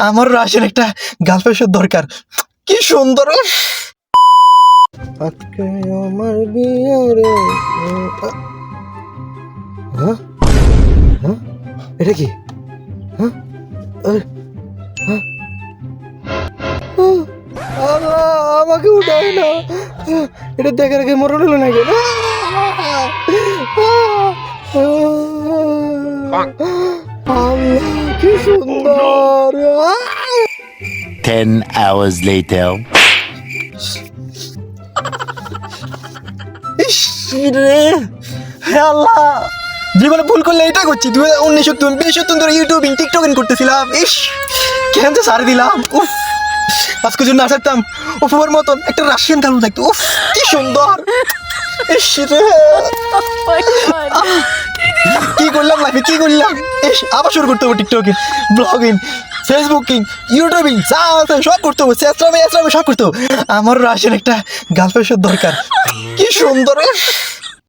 আমার রাশিয়ার একটা গার্লফ্রেন্ডের দরকার। কি সুন্দর। আজকে আমার বিয়ে রে। হ্যাঁ হ্যাঁ, এটা কি? হ্যাঁ হ্যাঁ, আল্লাহ আমাকে উঠায় না। এটা দেখার আগে মরণ হলো নাকি? আল্লাহ কি সুন্দর। 10 hours later. ইস রে, হে আল্লাহ, জীবনে ভুল করলে এটা করছি। 2019 ধরে ইউটিউবিং টিকটকিং করতেছিলাম। ইস কেন যে সারি দিলাম। উফ, আজকে যদি না থাকতাম উফের মতন একটা রাশিয়ান গার্ল থাকতো। উফ কি সুন্দর। ইস রে, কি করলাম লাইফে, কি করলাম। ইস আবার শুরু করতে হবে টিকটকিং, ব্লগিং, ফেসবুকিং, ইউটিউবিং, যা আছে সব করতে হবে। এসলামে সব করতে হবে। আমার রাশিয়ান একটা গার্লফ্রেন্ডের দরকার। কি সুন্দর।